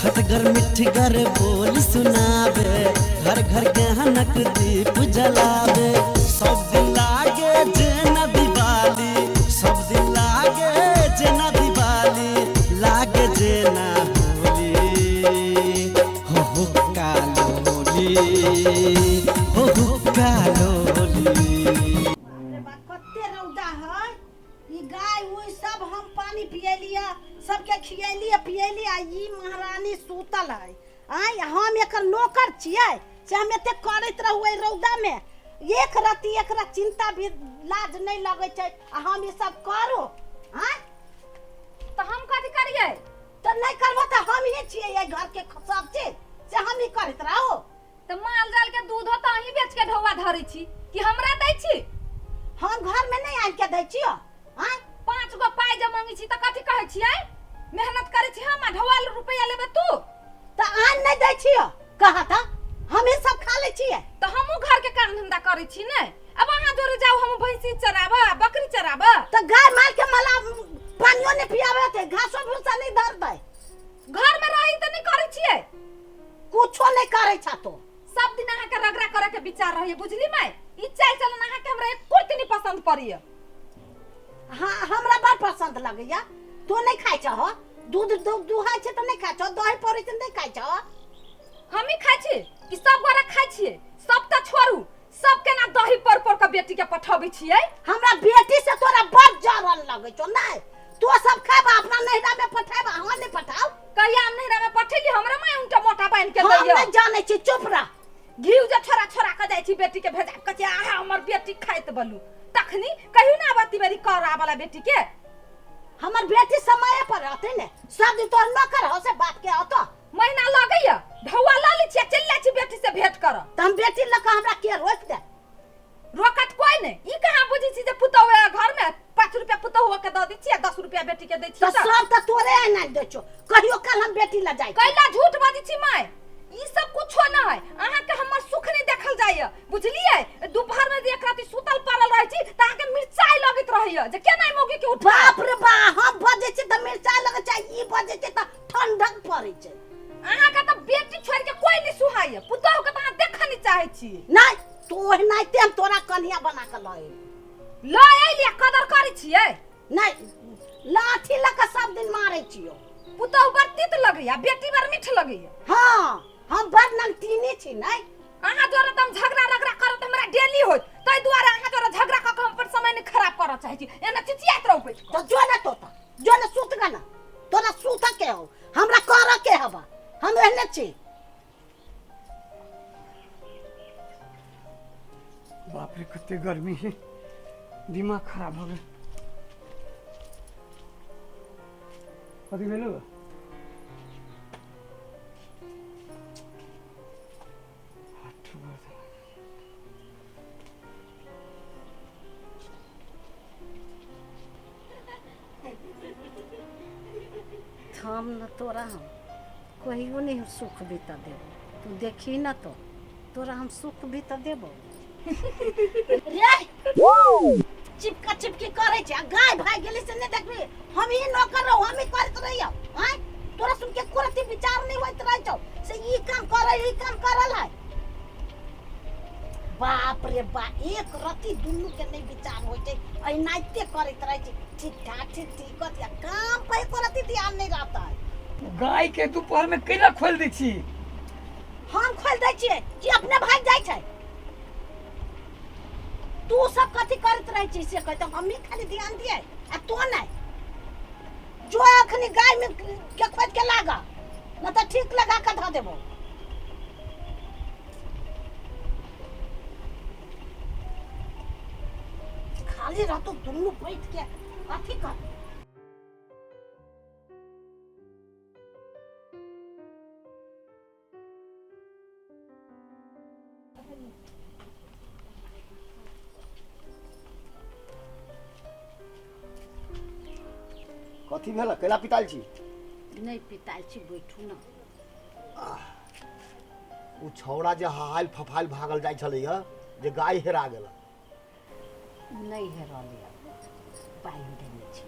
खटगर मिठगर बोल सुनावे, घर घर गहनक दीप जलावे। सब दिन लागे जेना दिवाली, सब दिन लागे जेना दिवाली, लागे जेना होली। हो कालोली, हो कालोली। कते रौदा है, ई गाय उई सब हम पानी पियलिया, सबके खियलिया पियलिया, ई महारानी सूतल है। आय हम एकर नौकर छियै से हम एते करैत रहू ए रौदा में, एक रति एकरा चिंता भी लाज नहीं लगे छै आ हम ई सब करो। आय तो हम कथि करिए? तो नहीं करबो तो हम ही छियै ये घर के सब चीज से हम ही करैत रहू। तो माल जाल के दूध तो अहीं बेच के ढौआ धरै छी कि हमरा दै छी? हम घर में नहीं आन के दै छियो। आय 5 गो पाई जे मांगी छी त कथि कहै छियै? मेहनत करै छी हम, ढौआ रुपया लेबे तू? तो आन नहीं दै छियो, कहा था हम ही सब खा ले छियै। तो हमहू घर के काम धंधा करै छी ने। अब अहाँ जोरे जाऊ हम भैंसी चराबा, बकरी चराबा। तो गाय माल के मला पानियो नहीं पियावे थे, घासो भूसा नहीं धर दे। घर में रही त नहीं करै छियै, कुछो नहीं करे छ तो। सब दिन अहाँ के रगड़ा करे के विचार रहिए, बुझली मैं? ई चाल चलन अहाँ के हमरा एको नहीं पसंद पड़िए। हां हमरा बड़ पसंद लगैया। तू नहीं खाइ छ हो? दूध दुहाई छ त नहीं खाइ छ, दही पड़ै छ नहीं खाइ छ? हम ही खाइ छी कि सब गोरा खाइ छियै? सब त छोड़ू, सब के ना दही पर के बेटी के पठाबै छियै। हमरा बेटी से तोरा बड़ जरन लगै छ नहीं? तू सब खाबा अपना नहिरा में पठाबा, हम नहीं पठाऊ। कहिया हम नहिरा में पठेली? हमरा माय उनटा मोटा बांध के हम दैया। नहीं जाने छी, चुप रह। घिउ जे छोरा छोरा के जाय छी बेटी के भेजा के छै, आहा हमर बेटी खाइत बलू तखनी कहियो ना बाती बेरी करा वाला बेटी के। हमर बेटी समय पर रहते ने, सब दिन तोर नौकर हो से बात के होतो। महीना लगैया ढौआ ला ली छी, चल छी बेटी से भेंट कर। त हम बेटी लक हमरा के रोक दे? रोकत कोई नहीं। ई कहां बुझी छी जे पुतौ है घर में 5 रुपया पुतौ के द दी छी, 10 रुपया बेटी के दै छी। तो सब त तोरे आना दे छो, कहियो कल हम बेटी ला जाई। कैला झूठ बाजी छी माय? ई सब कुछो ना है, अहाँ के हमर सुख नहीं देखल जाय, बुझलिए? दोपहर में जे एक राती सुतल पड़ल रहै छी त अहाँ के मिर्चाई लगत रहैया जे केना मोगी के उठा। बाप रे बा, हम बजे छी त मिर्चाई लगे छै, ई बजे छी त ठंडक पड़ै छै। अहाँ के त बेटी छोड़ के कोई नहीं सुहाय, पुतौ के त अहाँ देखा नहीं चाहै छी। नहीं तो ओहनाइते हम तोरा कन्या बना के लए ल आइलिया, कदर करै छियै? नहीं लाठी लक सब दिन मारै छियो। पुतौ बड़ तीत लगैया, बेटी बड़ मीठ लगैया। हां हम बड़ नमकीनी छी नहीं? अहाँ जोरे तम झगड़ा रगड़ा करत हमरा डेली होत, तै दुआरे अहाँ जोरे झगड़ा क के हम पर समय नहीं खराब करऽ चाहै छी। एना चिचियात रहू बैठ तो जो ना तोता, जो ना सुत गना, तोरा सुत के हो, हमरा कर के हबा, हम एहने छी। बाप रे कते गर्मी है, दिमाग खराब हो गया। कथी भेलो? हम न तोरा हम कहियो नहीं सुख भी त देबो, तू देखी न तो तोरा हम सुख भी त देबो। रे चिपका चिपकी करे छै, गाय भाई गेली से नहीं देखबी, हम ही नौकर रहो, हम ही करत रहियो। हां तोरा सुन के कोरती विचार नहीं होइत रह छौ से ई काम करे, ई काम करल है। बाप रे बा, एक रति दुन्नु के नहीं विचार होय छै, एनाइते करत रह छै, ठीक ठाक ठीक कतिया काम पे कोरती ध्यान नहीं रहता है। गाय के दोपहर में कैला खोल दै छी? हम खोल दै छियै कि अपने भाग जाय छै? तू सब कथी करत रह छी से कहत, हम ही खाली ध्यान दिए आ तो नहीं। जो अखनी गाय में के खोद के लागा, न त ठीक लगा के ध देबो। खाली रहतो दुन्नु बैठ के कथी कर। कथी भेल? कैला पिताल छी? नहीं पिताल छी, बैठू न। उ छौड़ा जे हाल फफाल भागल जाय छलै ह, जे गाय हेरा गेल। नहीं हेरलिया, बांध देने छी।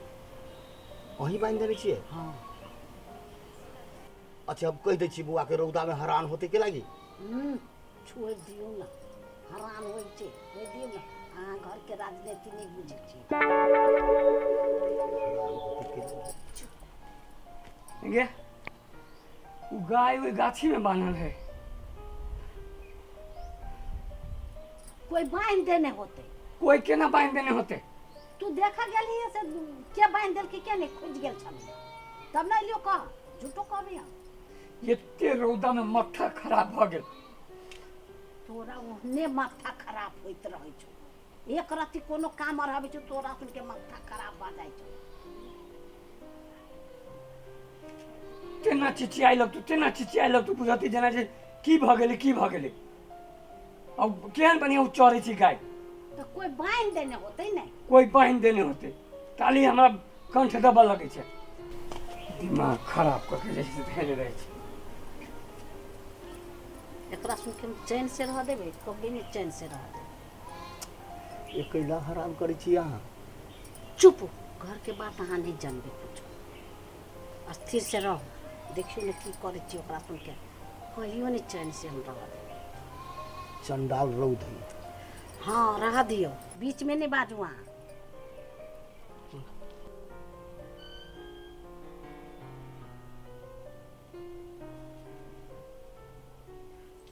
वही बांध देने छियै? हाँ अच्छा अब कह दै छी बुआ के रौदा में हैरान होते के लागी। छोड़ दियो ना, हरान होइ छै, होइ दियो ना। अहाँ घर के राजनीति नहीं बुझै छी। गे वो गाय वही गाछी में बांधल है। कोई बांध देने होते। कोई केना बांध देने होते? तू देखा गेली है से के बांध देल के नहीं खुज गेल छल, तब ना लियो कह, झूठो कह रही। एते रौदा में माथा खराब भ गेल। तोरा ओहने माथा खराब होइत रहै छौ, एक रत्ती कोनो काम रहबै छौ तोरा सुन के माथा खराब भ जाइ छौ। तेना चिचियाई लग तू बुझती जेना जे की भ गेलै की भ गेलै। अब केहन बढ़िया उ चरै छी गाय। तो कोई बांध देने होते नहीं। कोई बांध देने होते, ताली हमरा कंठ दबा लगे छै, दिमाग खराब करके जैसे भेल रहे छै। एकरा सुन के चैन से रह देबे, कभी नहीं चैन से रह देबे। ये कैला हराम करै छी अहाँ। चुप, घर के बात अहाँ नहीं जानबे कुछ। स्थिर से रह, देखियो ने की करे छी ओकरा सुन के, कहियो नहीं चैन से हम रह देबे। चंडाल रौद है। हाँ रह दियो, बीच में नहीं बाजू अहाँ।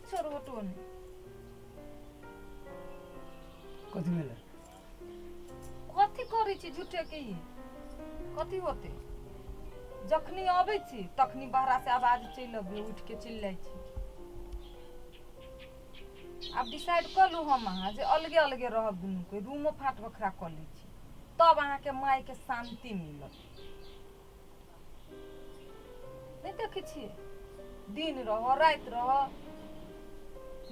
छोड़ हटो ने। कथी भेलै? कथी करै छी झूठे के ये? कथी होते? जखनी आबै छी तखनी बहरा से आवाज चलि अबै, उठ के चलि जाइ छी। अब डिसाइड कर लू हम अहाँ जे अलगे अलगे रहब दुनू के, रूमो फाट बखरा कर लै छी, तब अहाँ के माय के शांति मिलत। नहीं देखे छियै, दिन रह रात रह,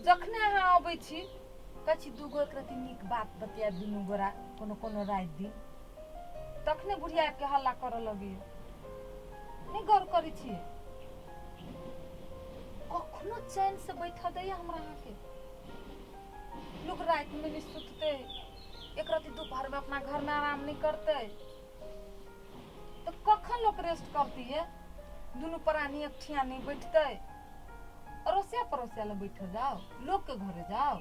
जखने अहाँ आबै छी कहै छी दूगो एक रति नीक बात बतिया दुनू गोरा कोनो कोनो रात दिन, तखने बुढ़िया के हल्ला करऽ लगिए। नहीं गौर करै छियै, कखनो चैन से बैठा दैया हमरा अहाँ के। लोग रात में नहीं सुतते, एक रति दोपहर में अपना घर में आराम नहीं करते, तो कखन लोग रेस्ट करती है? दोनों प्राणी एक ठिया नहीं बैठते, अड़ोसिया पड़ोसिया ले बैठ जाओ, लोग के घरे जाओ।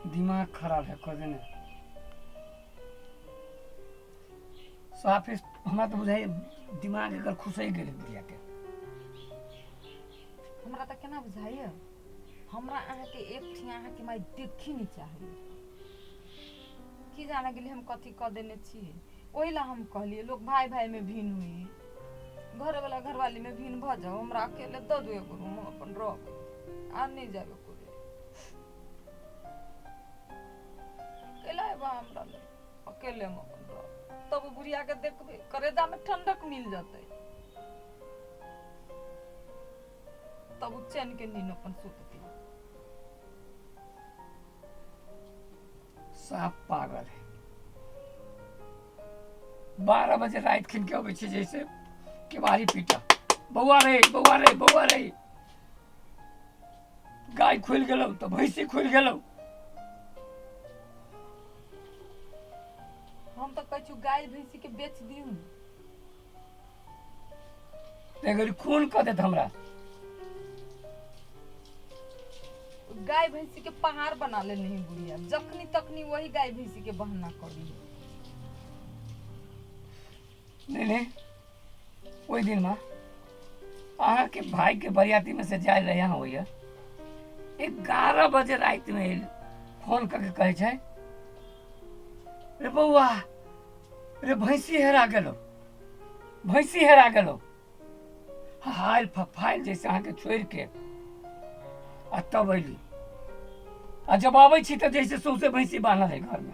दिमाग खराब है कर देने। साफ हमरा तो बुझाई दिमाग एकर खुसै गेल बुढ़िया के। हमरा तो केना बुझाइए, हमरा अहाँ के एक ठिया अहाँ के माय देखी नहीं चाहिए। की जाने गेली हम कथी क देने छी, ओहि ला हम कहलिए लोग भाई भाई में भिन्न हुई, घर वाला घरवाली में भिन्न भ जाओ, हमरा अकेले दे दो एगो रूम, हम अपन रह आ नहीं जाबे कोई केला बा हमरा ले, अकेले हम अपन रह, तब बुढ़िया के देखबे करेजा में ठंडक मिल जाते, तब चैन के नींद अपन सुतती। साफ पागल है। 12 बजे रात खिन के अबै छै जैसे केवारी पीटा, बौआ रे बौआ रे बौआ रे। गाय खुल गेलौ तो भैंसी खुल गेलौ। हम तो कहै छी गाय भैंसी के बेच दियौ, अगर खून क देत हमरा। गाय भैंसी के पहाड़ बना ले नहीं बुढ़िया, जखनी तखनी वही गाय भैंसी के बहाना करी। नहीं ओहि दिन में अहाँ के भाई के बरियाती में से जाए रहे यहाँ होइए, 11 बजे रात में फोन करके कहे छै रे बौआ रे भैंसी हेरा गेलो, भैंसी हेरा गेलो। हाल फफाइल जैसे अहाँ के छोड़ के आ तब अयली, आ जब आबै छी तो जैसे सौसे भैंसी बांधल है घर में।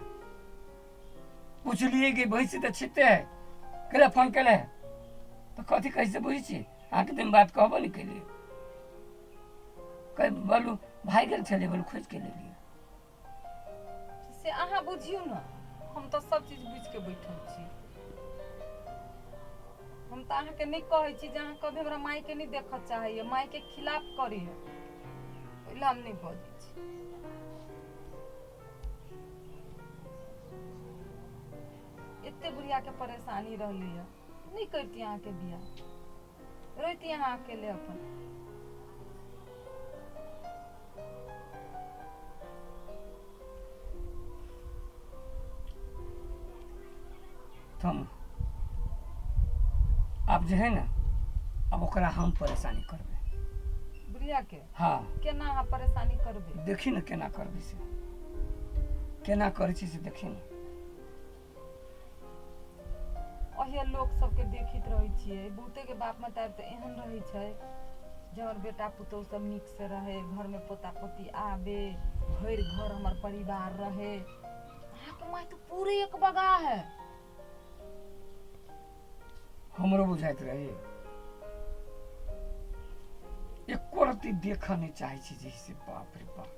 पूछलिए कि भैंसी तो छिपते है, केला फोन केले तो कथी कैसे बुझी छी, अहाँ के दिन बात कहबो नहीं केलिए। कह बोलू भाई गेल छले, बोलू खोज के लेलिए। से अहाँ बुझियो ना, हम तो सब चीज बुझ के बैठल छी। हम तो अहाँ के नहीं कहै छी जे अहाँ कभी हमरा माई के नहीं देखत चाहिए, माई के खिलाफ करी है, ओइला हम नहीं बजै छी। एते बुढ़िया के परेशानी रहली है, नहीं करती अहाँ के बियाह। रोती यहाँ अकेले अपन। तुम अब जो है ना, अब ओकरा हम परेशानी करबे। बुढ़िया के हाँ केना अहाँ परेशानी करबे? देखी ना केना करबे से, केना करै छी से देखी ना। अहिया लोग सबके देखित रहै छियै, बहुते के बाप माता तऽ एहन रहै छै जे हमर बेटा पुतौह सब नीक से रहे, घर में पोता पोती आबे, भरि घर हमर परिवार रहे। अहाँके माय तो पूरे एक बगा है। हमरो बुझाइत रहे, एको रति देखऽ नहीं चाहे छी जैसे बाप रे बाप,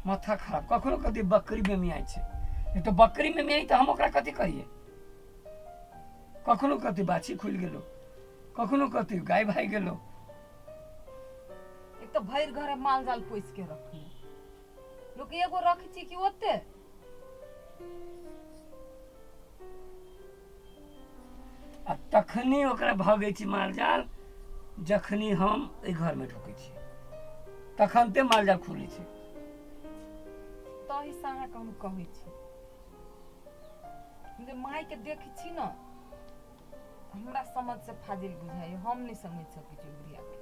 माथा खराब। कखनो कति बकरी में मियाई छै, नहीं तो बकरी में मियाई तो हम ओकरा कथी करिए। कखनो कति बाछी खुल गेलो, कखनो कति गाय भाई गेलो। एक तो भरि घर माल जाल पोस के रखने, लोग एगो रखै छी कि ओते। आ तखनी ओकरा भगै छी माल जाल, जखनी हम एहि घर में ढुकै छी तखनते माल जाल खुलै छै। तही से अहाँके हम कहै छी जे माय के देखै छी न, हमरा समझ से फाजिल बुझाइए, हम नहीं समझ सकै छी बुढ़िया के।